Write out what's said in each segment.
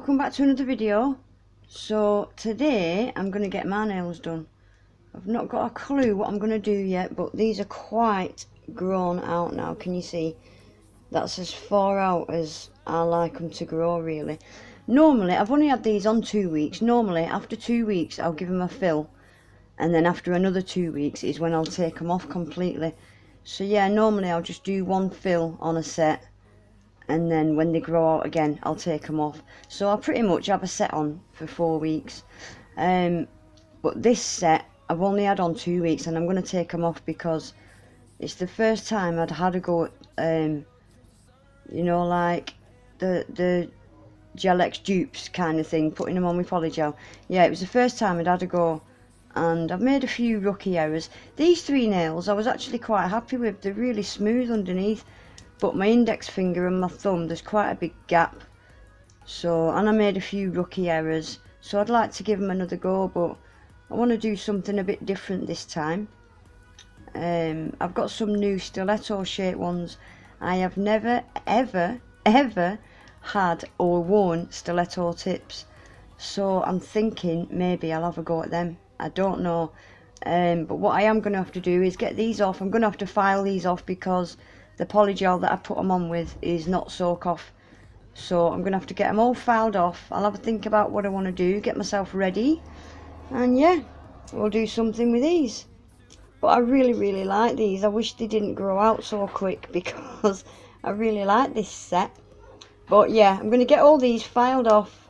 welcome back to another video. So today I'm going to get my nails done. I've not got a clue what I'm going to do yet, but these are quite grown out now. Can you see? That's as far out as I like them to grow, really. Normally, I've only had these on 2 weeks. Normally after 2 weeks I'll give them a fill, and then after another 2 weeks is when I'll take them off completely. So yeah, normally I'll just do one fill on a set, and then when they grow out again I'll take them off. So I'll pretty much have a set on for 4 weeks, but this set I've only had on 2 weeks, and I'm going to take them off because it's the first time I'd had a go at you know, like the Gel-X dupes kind of thing, putting them on with Polygel. Yeah, it was the first time I'd had a go, and I've made a few rookie errors. These 3 nails I was actually quite happy with. They're really smooth underneath, but my index finger and my thumb, there's quite a big gap. So, and I made a few rookie errors, so I'd like to give them another go, but I want to do something a bit different this time. I've got some new stiletto shaped ones. I have never ever had or worn stiletto tips, so I'm thinking maybe I'll have a go at them. I don't know, but what I am going to have to do is get these off. I'm going to have to file these off because the polygel that I put them on with is not soak off. So I'm going to have to get them all filed off. I'll have a think about what I want to do, get myself ready, and yeah, we'll do something with these. But I really like these. I wish they didn't grow out so quick because I really like this set. But yeah, I'm going to get all these filed off,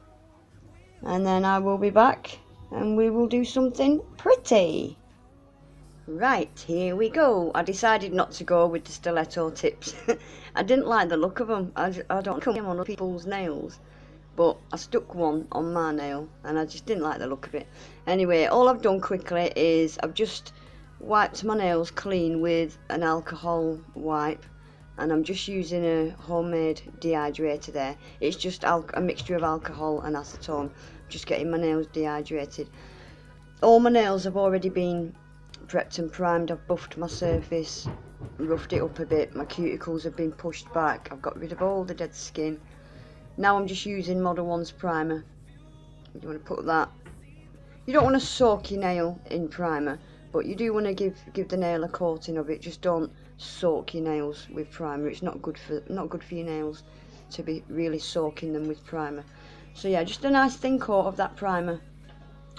and then I will be back and we will do something pretty. Right, here we go. I decided not to go with the stiletto tips. I didn't like the look of them. I don't come on other people's nails, but I stuck one on my nail and I just didn't like the look of it. Anyway, all I've done quickly is I've just wiped my nails clean with an alcohol wipe, and I'm just using a homemade dehydrator there. It's just a mixture of alcohol and acetone. Just getting my nails dehydrated. All my nails have already been prepped and primed. I've buffed my surface, roughed it up a bit. My cuticles have been pushed back. I've got rid of all the dead skin. Now I'm just using Model 1's primer. You want to put that. You don't want to soak your nail in primer, but you do want to give the nail a coating of it. Just don't soak your nails with primer. It's not good for your nails to be really soaking them with primer. So yeah, just a nice thin coat of that primer.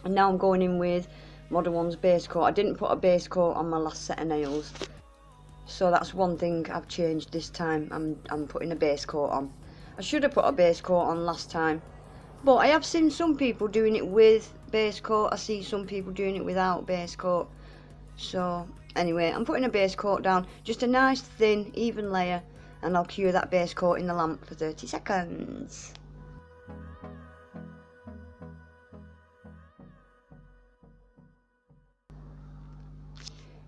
And now I'm going in with Model 1's base coat. I didn't put a base coat on my last set of nails, so that's one thing I've changed this time. I'm putting a base coat on. I should have put a base coat on last time, but I have seen some people doing it with base coat. I see some people doing it without base coat. So anyway, I'm putting a base coat down, just a nice thin even layer, and I'll cure that base coat in the lamp for 30 seconds.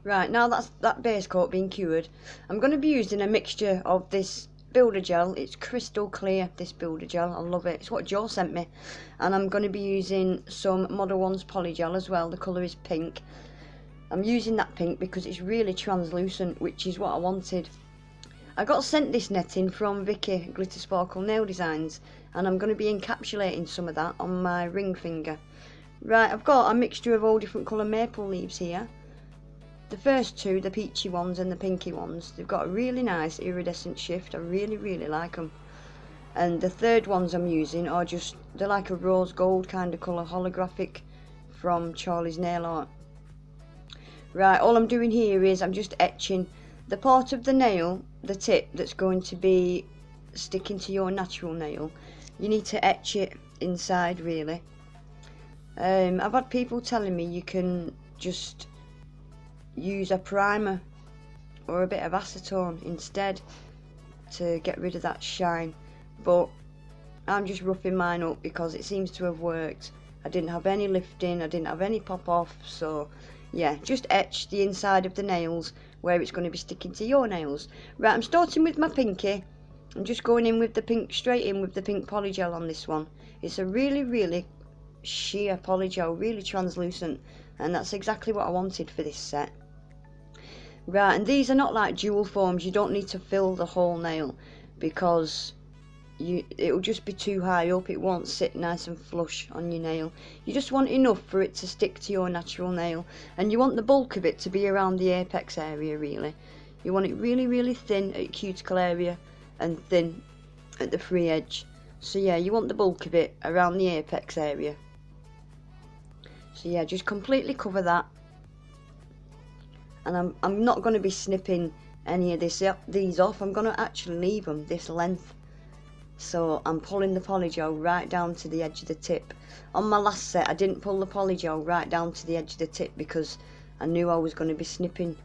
Right, now that's that base coat being cured, I'm going to be using a mixture of this builder gel. It's crystal clear, this builder gel. I love it. It's what Joe sent me. And I'm going to be using some Model 1's polygel as well. The colour is pink. I'm using that pink because it's really translucent, which is what I wanted. I got sent this netting from Vicky Glitter Sparkle Nail Designs, and I'm going to be encapsulating some of that on my ring finger. Right, I've got a mixture of all different colour maple leaves here. The first two, the peachy ones and the pinky ones, they've got a really nice iridescent shift. I really like them. And the third ones I'm using are just, they're like a rose gold kind of colour, holographic, from Charlie's Nail Art. Right, all I'm doing here is I'm just etching the part of the nail, the tip that's going to be sticking to your natural nail. You need to etch it inside, really. I've had people telling me you can just use a primer or a bit of acetone instead to get rid of that shine, but I'm just roughing mine up because it seems to have worked. I didn't have any lifting, I didn't have any pop off, so yeah, just etch the inside of the nails where it's going to be sticking to your nails. Right, I'm starting with my pinky. I'm just going in with the pink, straight in with the pink polygel on this one. It's a really sheer polygel, really translucent, and that's exactly what I wanted for this set. Right, and these are not like jewel forms. You don't need to fill the whole nail because it'll just be too high up. It won't sit nice and flush on your nail. You just want enough for it to stick to your natural nail, and you want the bulk of it to be around the apex area. Really, you want it really, really thin at cuticle area and thin at the free edge. So yeah, you want the bulk of it around the apex area. So yeah, just completely cover that. And I'm not going to be snipping any of these off. I'm going to actually leave them this length. So I'm pulling the polygel right down to the edge of the tip. On my last set I didn't pull the polygel right down to the edge of the tip because I knew I was going to be snipping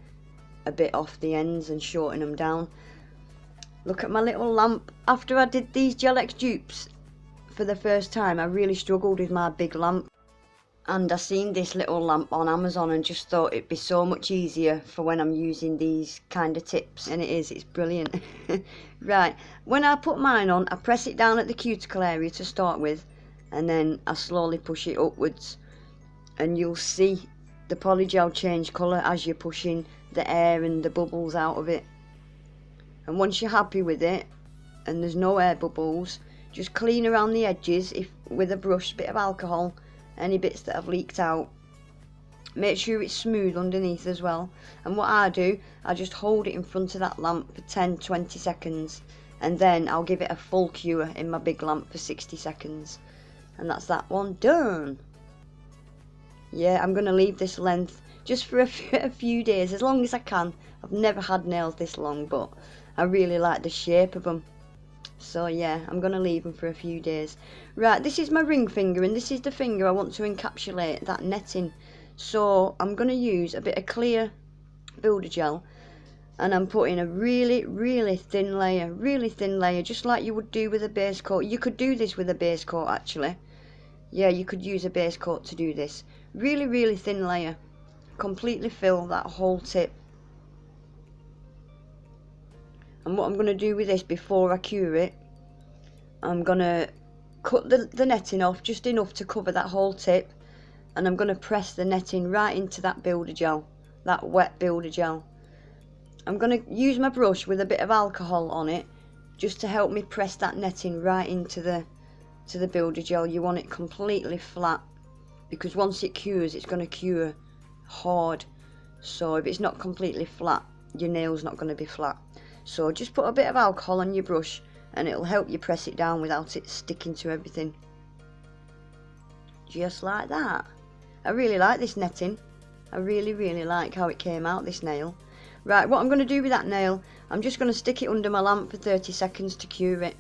a bit off the ends and shorting them down. Look at my little lamp. After I did these Gel X dupes for the first time, I really struggled with my big lamp. And I seen this little lamp on Amazon and just thought it'd be so much easier for when I'm using these kind of tips, and it's brilliant. Right, when I put mine on, I press it down at the cuticle area to start with, and then I slowly push it upwards, and you'll see the polygel change colour as you're pushing the air and the bubbles out of it. And once you're happy with it and there's no air bubbles, just clean around the edges with a brush, bit of alcohol, any bits that have leaked out. Make sure it's smooth underneath as well. And what I do, I just hold it in front of that lamp for 10-20 seconds, and then I'll give it a full cure in my big lamp for 60 seconds, and that's that one done. Yeah, I'm going to leave this length just for a few days, as long as I can. I've never had nails this long, but I really like the shape of them. So yeah, I'm going to leave them for a few days. Right, this is my ring finger, and this is the finger I want to encapsulate that netting. So I'm going to use a bit of clear builder gel, and I'm putting a really, really thin layer, just like you would do with a base coat. You could do this with a base coat actually. Yeah, you could use a base coat to do this. Really, really thin layer. Completely fill that whole tip. And what I'm going to do with this before I cure it, I'm going to cut the netting off just enough to cover that whole tip, and I'm going to press the netting right into that builder gel, that wet builder gel. I'm going to use my brush with a bit of alcohol on it just to help me press that netting right into the builder gel. You want it completely flat, because once it cures, it's going to cure hard. So if it's not completely flat, your nail's not going to be flat. So just put a bit of alcohol on your brush and it'll help you press it down without it sticking to everything. Just like that. I really like this netting. I really, really like how it came out, this nail. Right, what I'm going to do with that nail, I'm just going to stick it under my lamp for 30 seconds to cure it.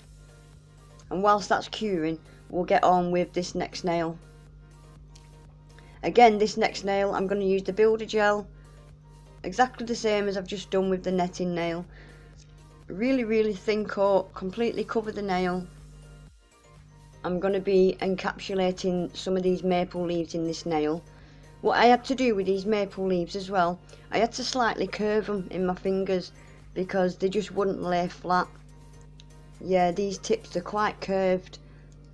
And whilst that's curing, we'll get on with this next nail. Again, this next nail, I'm going to use the builder gel, exactly the same as I've just done with the netting nail. Really, really thin coat, completely cover the nail. I'm going to be encapsulating some of these maple leaves in this nail. What I had to do with these maple leaves as well, I had to slightly curve them in my fingers because they just wouldn't lay flat. Yeah, these tips are quite curved,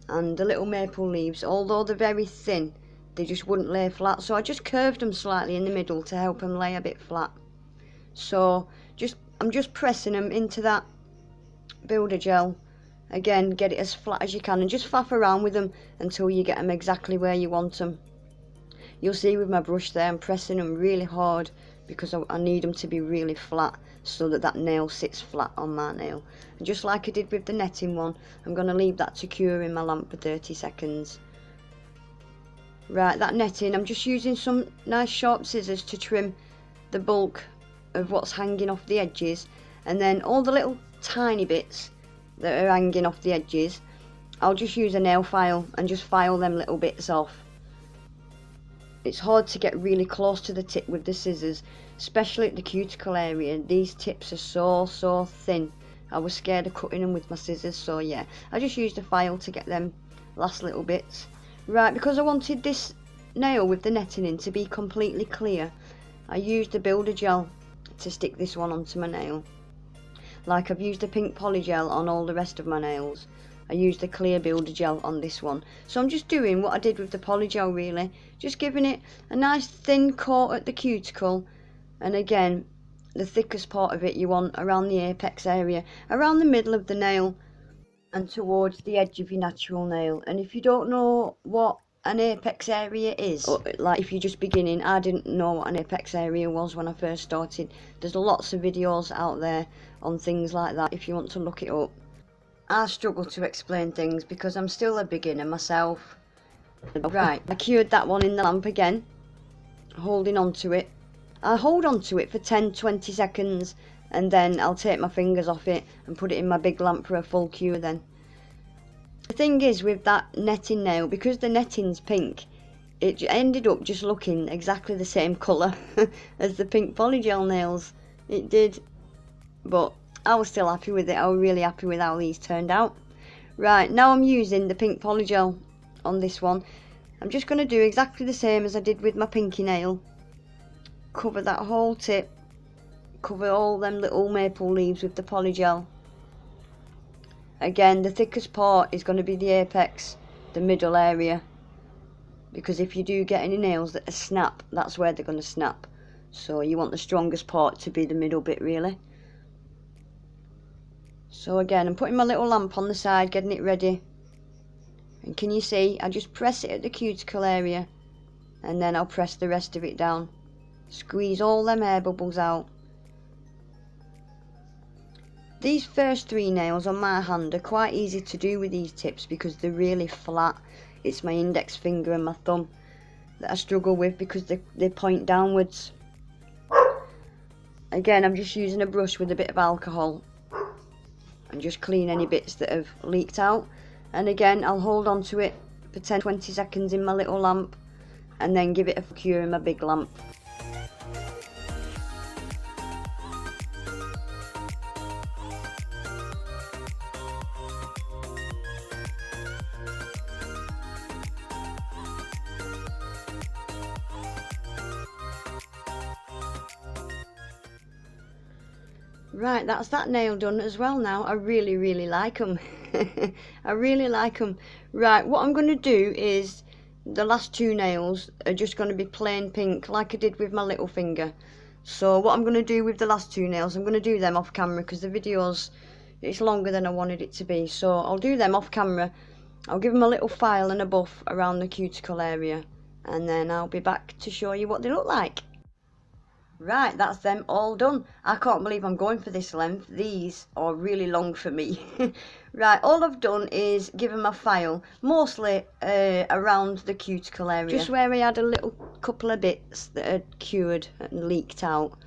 and the little maple leaves, although they're very thin, they just wouldn't lay flat. So I just curved them slightly in the middle to help them lay a bit flat. So I'm just pressing them into that builder gel. Again, get it as flat as you can and just faff around with them until you get them exactly where you want them. You'll see with my brush there, I'm pressing them really hard because I need them to be really flat so that nail sits flat on my nail. And just like I did with the netting one, I'm going to leave that to cure in my lamp for 30 seconds. Right, that netting, I'm just using some nice sharp scissors to trim the bulk of what's hanging off the edges, and then all the little tiny bits that are hanging off the edges, I'll just use a nail file and just file them little bits off. It's hard to get really close to the tip with the scissors, especially at the cuticle area. These tips are so thin. I was scared of cutting them with my scissors, so yeah, I just used a file to get them last little bits. Right, because I wanted this nail with the netting in to be completely clear, I used the builder gel to stick this one onto my nail. Like I've used the pink polygel on all the rest of my nails, I used the clear builder gel on this one. So I'm just doing what I did with the polygel really, just giving it a nice thin coat at the cuticle, and again the thickest part of it you want around the apex area, around the middle of the nail. and towards the edge of your natural nail. And if you don't know what an apex area is, or like if you're just beginning, I didn't know what an apex area was when I first started. There's lots of videos out there on things like that if you want to look it up. I struggle to explain things because I'm still a beginner myself. Right, I cured that one in the lamp again, holding on to it. I hold on to it for 10-20 seconds and then I'll take my fingers off it and put it in my big lamp for a full cure then. The thing is with that netting nail, because the netting's pink, it ended up just looking exactly the same colour as the pink polygel nails. It did, but I was still happy with it. I was really happy with how these turned out. Right, now I'm using the pink polygel on this one. I'm just going to do exactly the same as I did with my pinky nail. Cover that whole tip, cover all them little maple leaves with the polygel. Again, the thickest part is going to be the apex, the middle area, because if you do get any nails that snap, that's where they're going to snap. So you want the strongest part to be the middle bit really. So again, I'm putting my little lamp on the side, getting it ready. And can you see, I just press it at the cuticle area and then I'll press the rest of it down. Squeeze all them air bubbles out. These first 3 nails on my hand are quite easy to do with these tips because they're really flat. It's my index finger and my thumb that I struggle with because they point downwards. Again, I'm just using a brush with a bit of alcohol and just clean any bits that have leaked out. And again, I'll hold on to it for 10-20 seconds in my little lamp and then give it a cure in my big lamp. Right, that's that nail done as well now. I really like them. I really like them. Right, what I'm going to do is the last 2 nails are just going to be plain pink like I did with my little finger. So what I'm going to do with the last 2 nails, I'm going to do them off camera because the video's, it's longer than I wanted it to be. So I'll do them off camera. I'll give them a little file and a buff around the cuticle area and then I'll be back to show you what they look like. Right, that's them all done. I can't believe I'm going for this length. These are really long for me. Right, all I've done is give them a file, mostly around the cuticle area. Just where I had a little couple of bits that had cured and leaked out.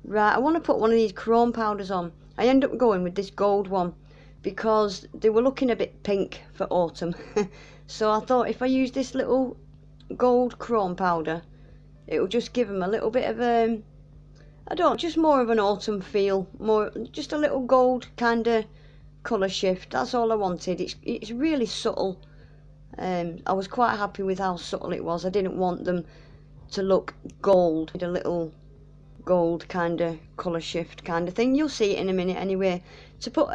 Right, I want to put one of these chrome powders on. I end up going with this gold one because they were looking a bit pink for autumn. So I thought if I use this little gold chrome powder, it will just give them a little bit of I don't know, just more of an autumn feel, more just a little gold kind of colour shift. That's all I wanted. It's really subtle. I was quite happy with how subtle it was. I didn't want them to look gold, a little gold kind of colour shift kind of thing. You'll see it in a minute anyway. To put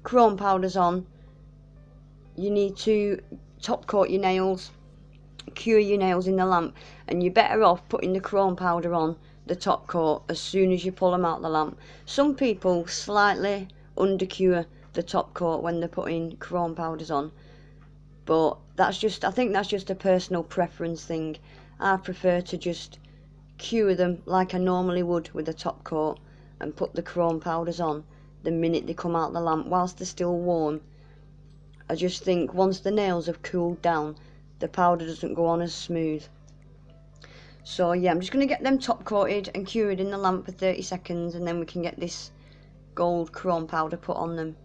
chrome powders on, you need to top coat your nails, cure your nails in the lamp, and you're better off putting the chrome powder on the top coat as soon as you pull them out the lamp. Some people slightly undercure the top coat when they're putting chrome powders on, but that's just, I think that's just a personal preference thing. I prefer to just cure them like I normally would with a top coat and put the chrome powders on the minute they come out the lamp whilst they're still warm. I just think once the nails have cooled down, the powder doesn't go on as smooth. So yeah, I'm just going to get them top coated and cured in the lamp for 30 seconds and then we can get this gold chrome powder put on them.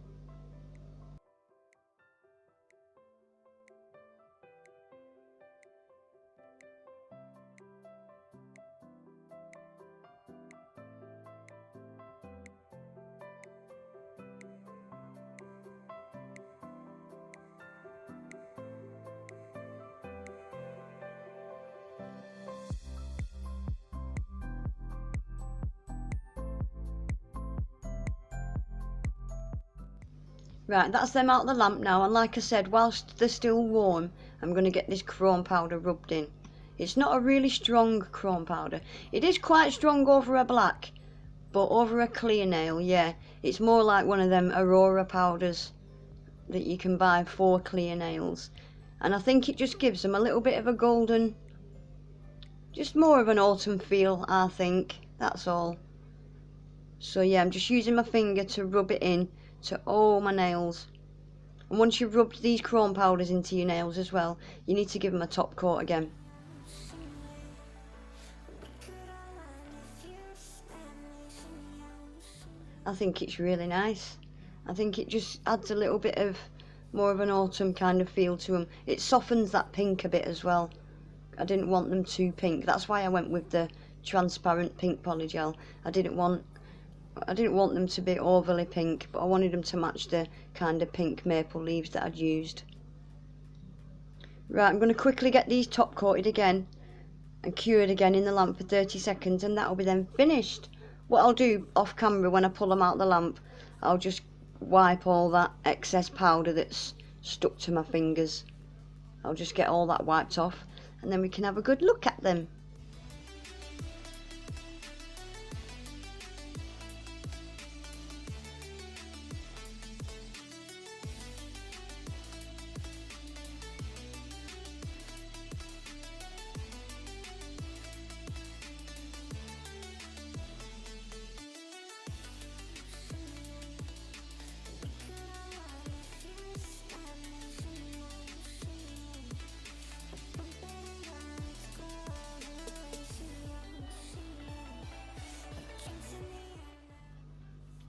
Right, that's them out the lamp now, and like I said, whilst they're still warm, I'm going to get this chrome powder rubbed in. It's not a really strong chrome powder. It is quite strong over a black, but over a clear nail, yeah, it's more like one of them Aurora powders that you can buy for clear nails, and I think it just gives them a little bit of a golden, just more of an autumn feel, I think, that's all. So yeah, I'm just using my finger to rub it in to all my nails. And once you've rubbed these chrome powders into your nails as well, you need to give them a top coat again. I think it's really nice. I think it just adds a little bit of more of an autumn kind of feel to them. It softens that pink a bit as well. I didn't want them too pink. That's why I went with the transparent pink polygel. I didn't want them to be overly pink, but I wanted them to match the kind of pink maple leaves that I'd used. Right, I'm going to quickly get these top coated again and cured again in the lamp for 30 seconds, and that'll be then finished. What I'll do off camera when I pull them out the lamp, I'll just wipe all that excess powder that's stuck to my fingers. I'll just get all that wiped off, and then we can have a good look at them.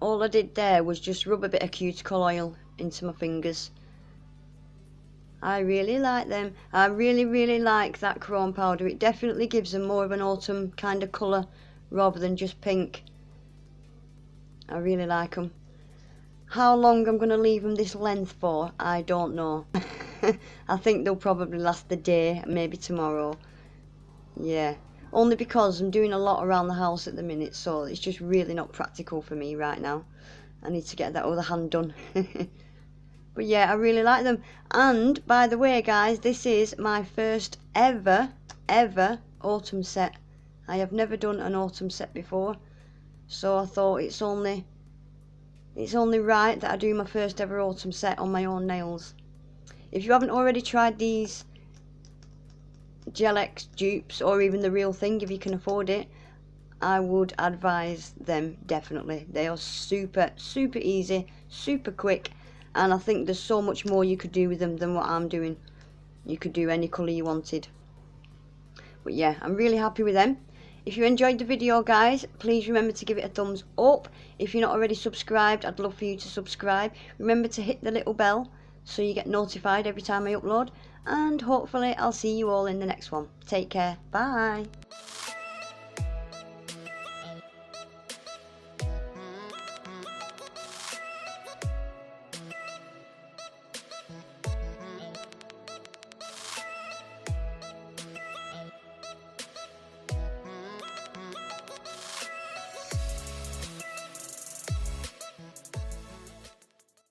All I did there was just rub a bit of cuticle oil into my fingers. I really like them. I really like that chrome powder. It definitely gives them more of an autumn kind of colour rather than just pink. I really like them. How long I'm going to leave them this length for, I don't know. I think they'll probably last the day, maybe tomorrow. Yeah. Only because I'm doing a lot around the house at the minute, so it's just really not practical for me right now. I need to get that other hand done. But yeah, I really like them. And by the way, guys, this is my first ever autumn set. I have never done an autumn set before, so I thought it's only right that I do my first ever autumn set on my own nails. If you haven't already tried these Gel X dupes, or even the real thing if you can afford it, I would advise them definitely. They are super easy, super quick, and I think there's so much more you could do with them than what I'm doing. You could do any colour you wanted. But yeah, I'm really happy with them. If you enjoyed the video, guys, please remember to give it a thumbs up. If you're not already subscribed, I'd love for you to subscribe. Remember to hit the little bell so you get notified every time I upload. And hopefully I'll see you all in the next one. Take care. Bye.